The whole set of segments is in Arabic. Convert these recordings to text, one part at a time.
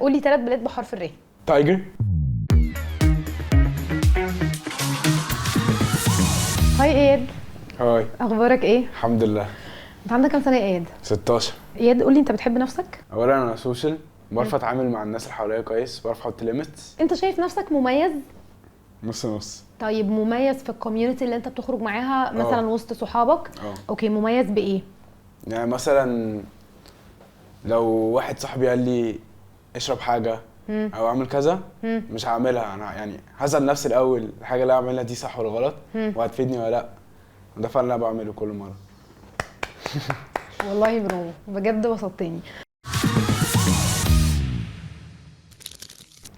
قولي 3 بلاد بحرف الر. تايجر. هاي اياد، هاي. اخبارك ايه؟ الحمد لله. انت عندك كام سنه يا اياد؟ 16. اياد قولي انت بتحب نفسك؟ اولا انا سوشيال، بعرف اتعامل مع الناس اللي حواليا كويس، بعرف احط ليميتس. انت شايف نفسك مميز؟ نص نص. طيب مميز في الكوميونتي اللي انت بتخرج معاها مثلا وسط صحابك؟ اوكي، مميز بايه؟ يعني مثلا لو واحد صاحبي قال لي اشرب حاجه او اعمل كذا مش هعملها، انا يعني هسأل نفسي الاول الحاجه اللي اعملها دي صح ولا غلط وهتفيدني ولا لا. ده فعلا انا بعمله كل مره. والله برافو بجد، بسطتني.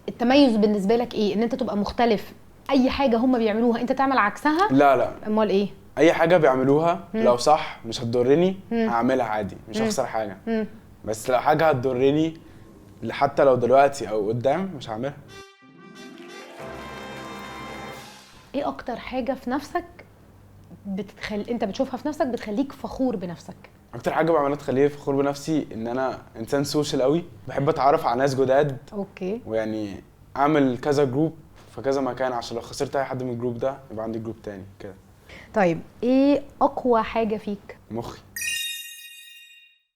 التميز بالنسبه لك ايه؟ ان انت تبقى مختلف، اي حاجه هم بيعملوها انت تعمل عكسها؟ لا امال ايه؟ اي حاجه بيعملوها لو صح مش هتضرني هعملها عادي، مش هخسر حاجه. بس لو حاجه هتضرني حتى لو دلوقتي او قدام مش هعملها. ايه اكتر حاجه في نفسك انت بتشوفها في نفسك بتخليك فخور بنفسك؟ اكتر حاجه بعملها تخليني فخور بنفسي ان انا انسان سوشيال قوي، بحب اتعرف على ناس جداد. اوكي. ويعني اعمل كذا جروب في كذا مكان عشان لو خسرت اي حد من الجروب ده يبقى عندي جروب تاني كده. طيب ايه اقوى حاجه فيك؟ مخي.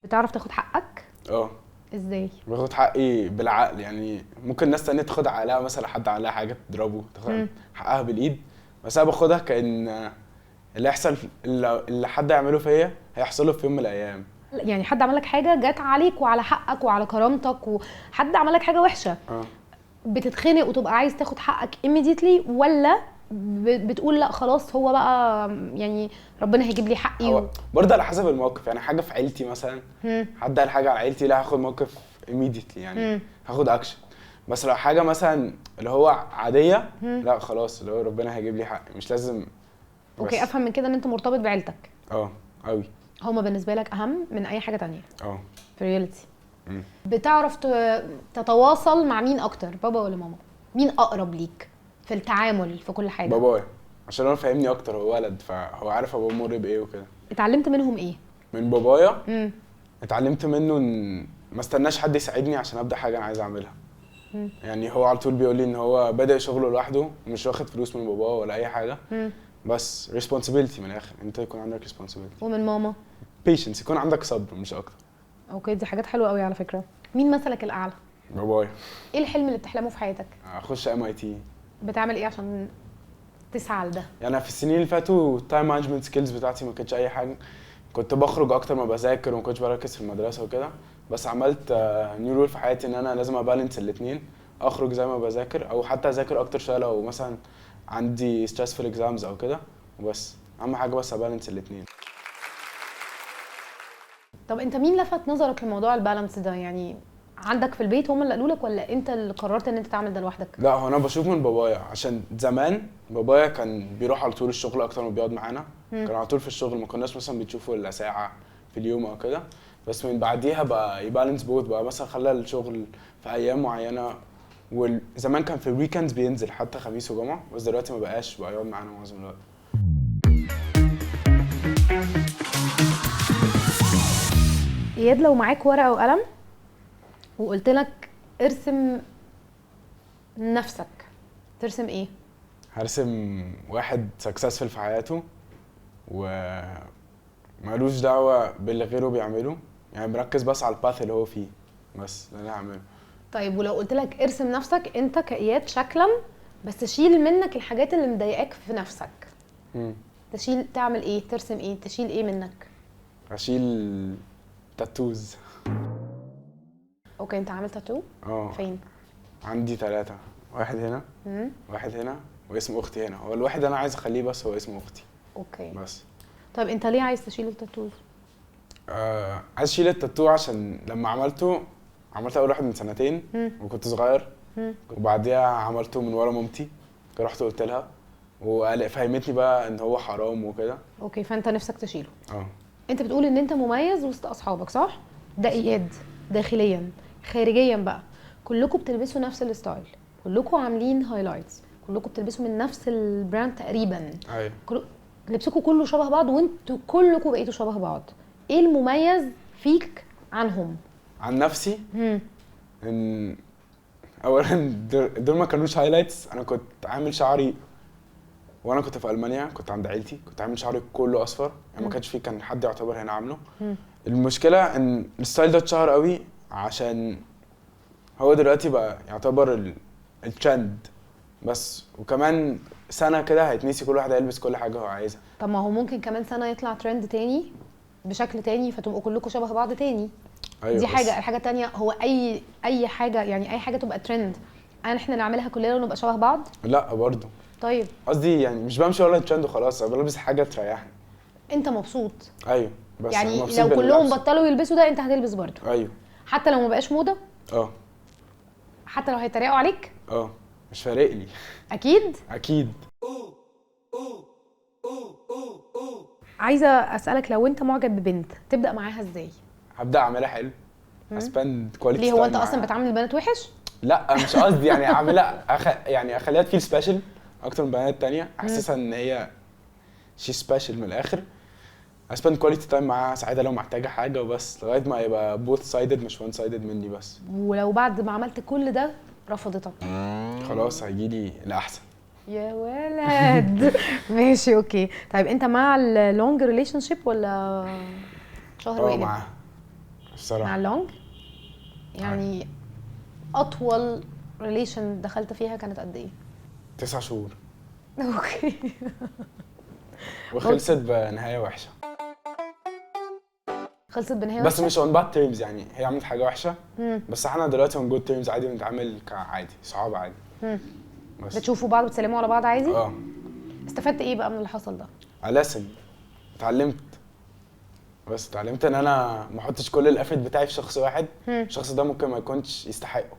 بتعرف تاخد حقك؟ اه ازاي؟ باخد حقي بالعقل، يعني ممكن ناس تانية تاخد عقلها، مثلا حد عليها حاجه تضربه تاخد حقها بالايد، بس انا باخدها كأن اللي يحصل اللي حد يعمله فيا هيحصله في يوم من الايام. يعني حد عمل لك حاجه جت عليك وعلى حقك وعلى كرامتك، وحد عمل لك حاجه وحشه بتتخنق وتبقى عايز تاخد حقك immediately، ولا بتقول لا خلاص هو بقى يعني ربنا هيجيب لي حقي برضه على حسب الموقف. يعني حاجه في عيلتي مثلا، حد قال حاجه على عيلتي، لا هاخد موقف immediately يعني هاخد اكشن. بس لو حاجه مثلا اللي هو عاديه لا خلاص، اللي هو ربنا هيجيب لي حقي مش لازم. اوكي، افهم من كده ان انت مرتبط بعيلتك. قوي. هما بالنسبه لك اهم من اي حاجه تانية في رياليتي. مم. بتعرف تتواصل مع مين اكتر، بابا ولا ماما؟ مين اقرب ليك في التعامل في كل حاجه؟ بابايا، عشان هو فاهمني اكتر، هو ولد فهو عارف هو بمر بايه وكده. اتعلمت منهم ايه؟ من بابايا اتعلمت منه ان ما استناش حد يساعدني عشان ابدا حاجه انا عايز اعملها. يعني هو على طول بيقول لي ان هو بادئ شغله لوحده، مش واخد فلوس من باباه ولا اي حاجه. بس responsibility من الاخر، انت يكون عندك responsibility. ومن ماما؟ patience، يكون عندك صبر مش اكتر. اوكي، دي حاجات حلوه قوي على فكره. مين مثلك الاعلى؟ بابايا. ايه الحلم اللي بتحلمه في حياتك؟ اخش MIT. بتعمل ايه عشان تسعى لده؟ يعني في السنين اللي فاتوا التايم مانجمنت سكيلز بتاعتي ما كانتش اي حاجه، كنت بخرج اكتر ما بذاكر وما كنتش بركز في المدرسه وكده. بس عملت نيو رول في حياتي ان انا لازم ابالانس الاثنين، اخرج زي ما بذاكر او حتى اذاكر اكتر شويه لو مثلا عندي ستريسفul اكزامز او كده. وبس اهم حاجه بس ابالانس الاثنين. طب انت مين لفت نظرك لموضوع البالانس ده؟ يعني عندك في البيت هم اللي قالوا لك ولا انت اللي قررت ان انت تعمل ده لوحدك؟ لا هو انا بشوف من بابايا، عشان زمان بابايا كان بيروح على طول الشغل اكتر ما بيقعد معانا. كان على طول في الشغل، ما كناش مثلا بنشوفه الا ساعه في اليوم او كده. بس من بعديها بقى يبالانس بوث، بقى مثلا خلى الشغل في ايام معينه، وزمان كان في الويكندز بينزل حتى خميس وجمعه، بس دلوقتي ما بقاش، بقى يقعد معانا معظم الوقت. اياد، لو معاك ورقه وقلم وقلت لك ارسم نفسك، ترسم ايه؟ هرسم واحد سكسسفل في حياته ومالوش دعوه باللي غيره بيعمله، يعني مركز بس على الباث اللي هو فيه، بس ده اللي هعمله. طيب ولو قلت لك ارسم نفسك انت كاياد شكلا، بس شيل منك الحاجات اللي مضايقاك في نفسك، تشيل، تعمل ايه؟ ترسم ايه؟ تشيل ايه منك؟ هشيل تاتوز. اوكي، انت عامل تاتو؟ فين؟ عندي 3، واحد هنا واحد هنا واسم اختي هنا. هو الواحد انا عايز اخليه بس هو اسم اختي. اوكي بس. طيب انت ليه عايز تشيل التاتوز؟ عايز اشيل التاتو عشان لما عملته اول واحد من 2 سنين وكنت صغير. وبعديها عملته من ورا مامتي، رحت قلت لها وفهمتني بقى ان هو حرام وكده. اوكي، فانت نفسك تشيله. انت بتقول ان انت مميز وسط اصحابك، صح؟ ده اياد داخليا. خارجيا بقى كلكم بتلبسوا نفس الستايل، كلكم عاملين هايلايتس، كلكم بتلبسوا من نفس البراند تقريبا. ايوه. لبسكم كله شبه بعض وانتوا كلكم بقيتوا شبه بعض. ايه المميز فيك عنهم؟ عن نفسي ان اولا دول ما كانوش هايلايتس. انا كنت عامل شعري وانا كنت في المانيا، كنت عند عيلتي، كنت عامل شعري كله اصفر يعني ما كانش فيه كان حد يعتبر هنا عامله. المشكله ان الستايل ده اتشهر قوي عشان هو دلوقتي بقى يعتبر الترند بس، وكمان سنه كده هيتنسي، كل واحد هيلبس كل حاجه هو عايزها. طب ما هو ممكن كمان سنه يطلع ترند تاني بشكل تاني فتبقوا كلكم شبه بعض تاني. أيوة دي حاجه. الحاجه التانيه هو اي حاجه، يعني اي حاجه تبقى ترند احنا نعملها كلنا ونبقى شبه بعض؟ لا برضه. طيب قصدي يعني مش بمشي ولا ترند وخلاص، انا بلبس حاجه تريحني. انت مبسوط؟ ايوه بس يعني مبسوط لو كلهم باللبس. بطلوا يلبسوا ده انت هتلبس برضه؟ ايوه. حتى لو ما بقاش موضه؟ اه. حتى لو هيتريقوا عليك؟ اه مش فارق لي. اكيد. اكيد. عايزه اسالك، لو انت معجب ببنت تبدا معاها ازاي؟ هبدا اعملها حلو، اسبند كواليتي. ليه هو انت اصلا بتعامل البنات وحش؟ لا مش قصدي يعني اعملها يعني اخليها تفيل سبيشال اكتر من بنات تانية، احسسها ان هي شي سبيشال من الاخر. اسبند كواليتي تايم معاها، ساعتها لو محتاجه حاجه وبس، لغايه ما يبقى بوث سايدد مش وان سايدد مني بس. ولو بعد ما عملت كل ده رفضتك؟ خلاص هيجيلي الاحسن. يا ولد. ماشي اوكي. طيب انت مع اللونج ريليشن شيب ولا شهر واجب؟ معاها الصراحه. مع اللونج يعني. اطول ريليشن دخلت فيها كانت قد ايه؟ 9 شهور. اوكي. وخلصت بنهايه وحشه. خلصت بنهايه بس وحشة؟ مش اون باد تيرمز، يعني هي عملت حاجه وحشه بس احنا دلوقتي اون جود تيرمز عادي، بنتعامل كعادي صحاب عادي. بس بتشوفوا بعض وتسلموا على بعض عادي؟ اه. استفدت ايه بقى من اللي حصل ده؟ لسن اتعلمت ان انا ما احطش كل الافرت بتاعي في شخص واحد. الشخص ده ممكن ما يكونش يستحقه.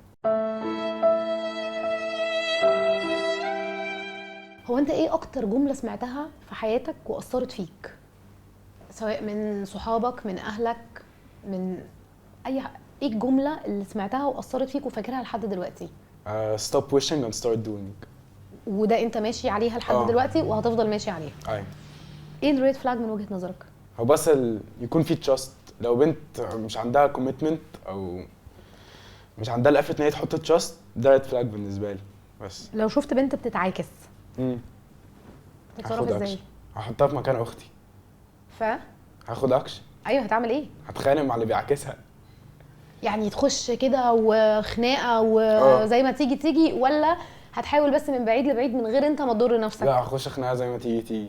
هو انت ايه اكتر جمله سمعتها في حياتك واثرت فيك، سواء من صحابك، من اهلك، من ايه الجمله اللي سمعتها واثرت فيك وفاكرها لحد دلوقتي؟ stop wishing and start doing. وده انت ماشي عليها لحد دلوقتي وهتفضل ماشي عليها؟ ايوه. ايه الريد فلاج من وجهه نظرك؟ هو بس يكون في تراست. لو بنت مش عندها كوميتمنت او مش عندها الافرت ان هي تحط تراست، ده ريد فلاج بالنسبه لي. بس لو شفت بنت بتتعاكس تتصرف ازاي؟ هحطها في مكان اختي. هاخد اكشن. ايوه هتعمل ايه؟ هتخانق مع اللي بيعاكسها. يعني تخش كده وخناقه وزي ما تيجي ولا هتحاول بس من بعيد لبعيد من غير انت ما تضر نفسك؟ لا هخش خناقه زي ما تيجي.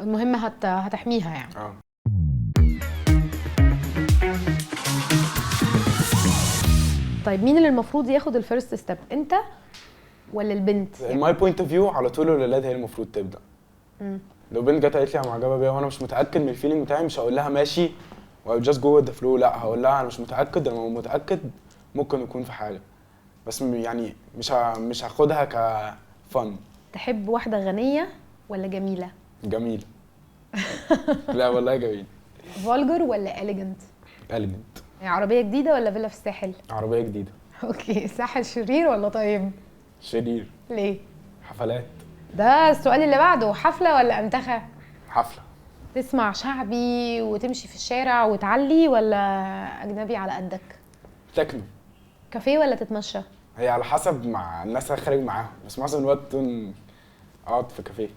المهم هتحميها يعني. طيب مين اللي المفروض ياخد الفيرست ستيب، انت ولا البنت؟ يعني ماي بوينت اوف فيو على طول الولاد هي المفروض تبدا. لو بنت جت قالت لي انا معجبه بيها وانا مش متاكد من الفيلينج بتاعي، مش هقول لها ماشي و just go with the flow. لا هقول لها انا مش متاكد، لما متاكد ممكن يكون في حاجه، بس يعني مش هاخدها كفن. تحب واحده غنيه ولا جميله؟ جميله. لا والله جميل. فولجر ولا اليجنت؟ اليجنت. يعني عربيه جديده ولا فيلا في الساحل؟ عربيه جديده. اوكي. الساحل شرير ولا طيب؟ شرير. ليه؟ حفلات. ده السؤال اللي بعده، حفله ولا انتخه؟ حفله. تسمع شعبي وتمشي في الشارع وتعلي ولا اجنبي على قدك؟ تكنو. كافيه ولا تتمشى؟ هي على حسب مع الناس اللي خارج معاهم، بس معظم الوقت اقعد في كافيه.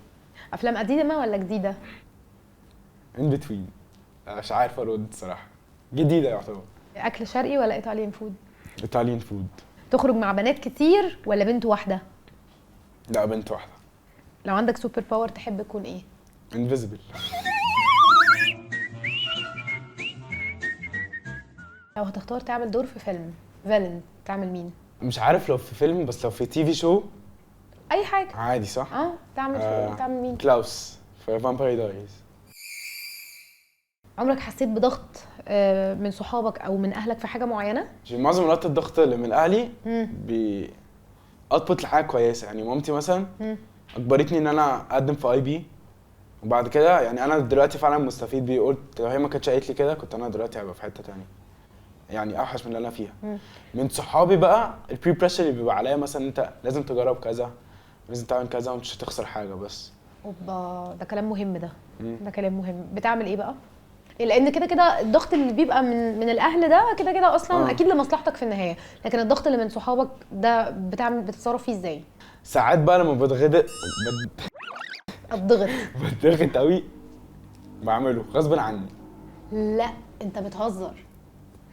افلام قديمه ولا جديده؟ ان بتوين. مش عارف ارد الصراحه. جديده يعتبر. اكل شرقي ولا ايطاليان فود؟ ايطاليان فود. تخرج مع بنات كتير ولا بنت واحده؟ لا بنت واحده. لو عندك سوبر باور تحب تكون ايه؟ انفيزبل. لو هتختار تعمل دور في فيلم فيلن تعمل مين؟ مش عارف لو في فيلم، بس لو في تي في شو اي حاجه عادي صح؟ تعمل مين؟ كلاوس في فامباير دايريز. عمرك حسيت بضغط من صحابك او من اهلك في حاجه معينه؟ معظم الوقت الضغط اللي من اهلي اطبط لحاجه كويسه. يعني مامتي مثلا اجبرتني ان انا اقدم في اي بي، وبعد كده يعني انا دلوقتي فعلا مستفيد بيه. قلت لو هي ما كانتش قالت لي كده كنت انا دلوقتي هبقى في حته تانية يعني اوحش من اللي انا فيها. من صحابي بقى البري بريشر اللي بيبقى عليا، مثلا انت لازم تجرب كذا، لازم تعمل كذا ومش هتخسر حاجه. بس اوبا، ده كلام مهم. ده كلام مهم. بتعمل ايه بقى؟ لان كده كده الضغط اللي بيبقى من الاهل ده كده كده اصلا اكيد لمصلحتك في النهايه، لكن الضغط اللي من صحابك ده بتتصرف فيه ازاي؟ ساعات بقى لما الضغط بتضغط قوي بعمله غصب عني. لا انت بتهزر،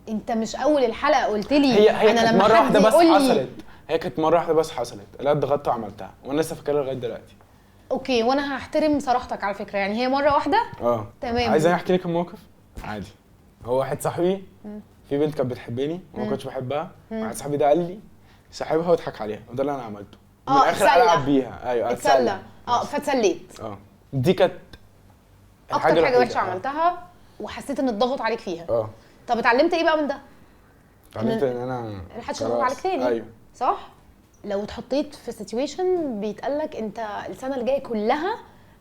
انت مش اول الحلقه قلت لي هي انا كانت لما مره حد واحده بس يقول لي حصلت، هي كانت مره واحده بس حصلت، لا اتضغطت وعملتها وانا لسه فاكرها لغايه دلوقتي. اوكي، وانا هحترم صراحتك على فكره، يعني هي مره واحده. تمام. عايز احكي لك الموقف عادي. هو واحد صاحبي في بنت كانت بتحبني وما كنتش بحبها، واحد صاحبي ده قال لي صاحبها وضحك عليها، وده اللي انا عملته من الاخر العب بيها. ايوه اتسلى. فاتسليت. دي كانت اكتر حاجه وحشه عملتها وحسيت ان الضغط عليك فيها. طب اتعلمت ايه بقى من ده؟ اتعلمت ان انا محدش يضغط عليك تاني. ايوه صح. لو اتحطيت في سيتويشن بيتقالك انت السنه الجايه كلها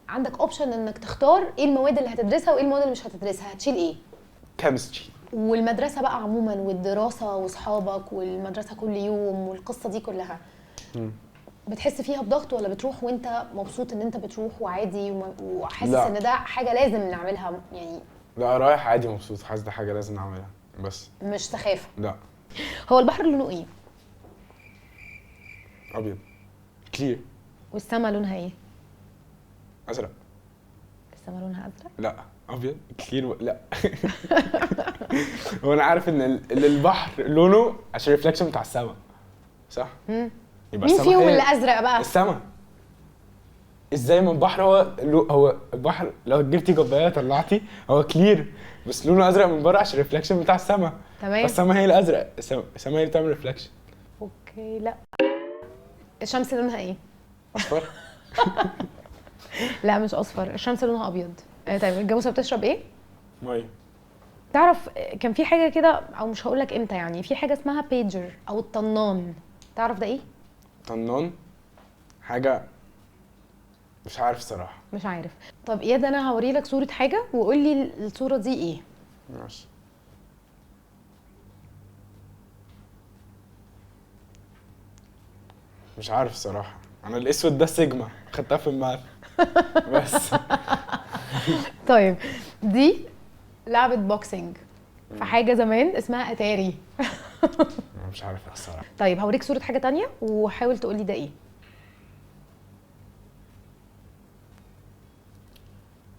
عندك اوبشن انك تختار ايه المواد اللي هتدرسها وايه المواد اللي مش هتدرسها، هتشيل ايه؟ كيمستري. والمدرسه بقى عموما والدراسه واصحابك والمدرسه كل يوم والقصه دي كلها بتحس فيها بضغط ولا بتروح وانت مبسوط ان انت بتروح وعادي وحاسس ان ده حاجه لازم نعملها يعني؟ لا رايح عادي مبسوط، حاسس ده حاجه لازم نعملها بس مش سخافه. لا. هو البحر لونه ايه؟ ابيض كلير. والسما لونها ايه؟ ازرق. السما لونها ازرق؟ لا ابيض كلير لا. هو انا عارف ان البحر لونه عشان الريفلكشن بتاع السما صح؟ يبقى مين فيهم اللي ازرق بقى؟ السما. ازاي من البحر هو البحر لو جبتي كوبايه طلعتي هو كلير بس لونه ازرق من بره عشان الريفلكشن بتاع السما. تمام. السما هي الازرق، السما هي اللي بتعمل ريفلكشن. اوكي. لا الشمس لونها ايه؟ اصفر. لا مش اصفر، الشمس لونها ابيض. طيب الجاموسه بتشرب ايه؟ ميه. تعرف كان في حاجه كده، او مش هقول لك امتى، يعني في حاجه اسمها بيجر او الطنان، تعرف ده ايه؟ طنان حاجه مش عارف الصراحه. مش عارف. طب اياد انا هوري لك صوره حاجه وقول لي الصوره دي ايه. ماشي. مش عارف الصراحه، انا الاسود ده سيجما خدتها في الماث بس. طيب دي لعبه بوكسنج في حاجه زمان اسمها اتاري. مش عارف الصراحه. طيب هوريك صوره حاجه تانية وحاول تقول لي ده ايه.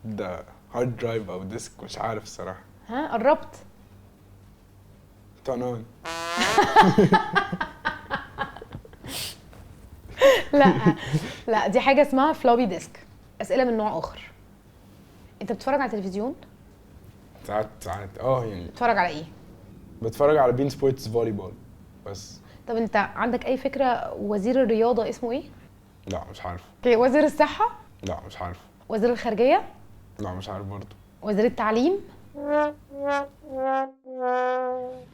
ده هارد درايف او ديسك مش عارف الصراحه. ها قربت. طنان. لا لا دي حاجه اسمها فلوبي ديسك. اسئله من نوع اخر. انت بتتفرج على التلفزيون؟ ساعات يعني. بتتفرج على ايه؟ بتفرج على بين سبورتس فولي بول بس. طب انت عندك اي فكره وزير الرياضه اسمه ايه؟ لا مش عارف. اوكي. وزير الصحه؟ لا مش عارف. وزير الخارجيه؟ لا مش عارف برضه. وزير التعليم؟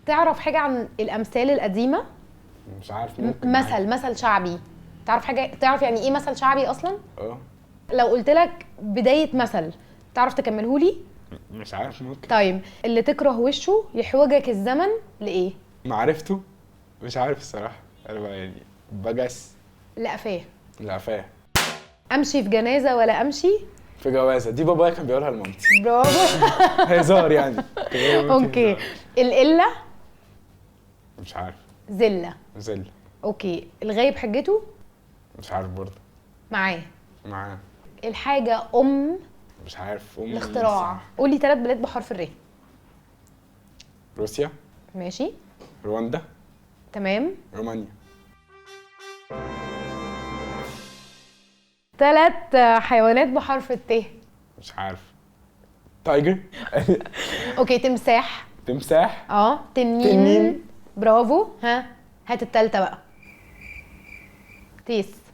تعرف حاجه عن الامثال القديمه؟ مش عارف. ممكن مثل شعبي. تعرف حاجه، تعرف يعني ايه مثل شعبي اصلا؟ لو قلت لك بدايه مثل تعرف تكمله لي؟ مش عارف. ممكن. طيب اللي تكره وشه يحوجك الزمن لايه؟ معرفته مش عارف الصراحه، انا يعني بجس. لقفاه. لقفاه. امشي في جنازه ولا امشي في جوازه، دي بابايا كان بيقولها لمامتي. برافو. هزار يعني. اوكي. القله؟ مش عارف. زله. زل. اوكي. الغايب حجته؟ مش عارف برضه. معاه. الحاجه مش عارف. الاختراع. قول لي 3 بلاد بحرف الر. روسيا. ماشي. رواندا. تمام. رومانيا. 3 حيوانات بحرف الت. مش عارف. تايجر. اوكي. تمساح. تمساح. تنين. برافو. ها هات التالتة بقى. تيس.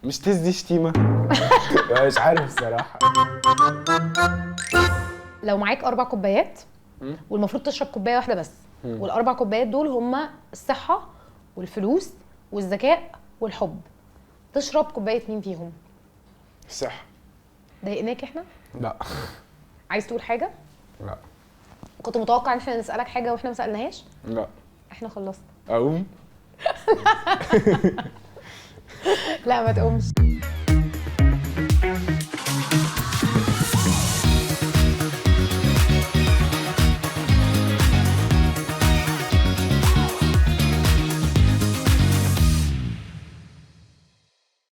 مش تيس دي شتيمة. مش عارف الصراحة. لو معاك 4 كوبايات والمفروض تشرب كوباية واحدة بس، والأربع كوبايات دول هما الصحة والفلوس والذكاء والحب، تشرب كوباية مين فيهم؟ الصحة. ضايقناك احنا؟ لا. عايز تقول حاجة؟ لا. كنت متوقع ان احنا نسألك حاجة واحنا ما سألناهاش؟ لا. احنا خلصنا. اقوم؟ لا ما تقومش.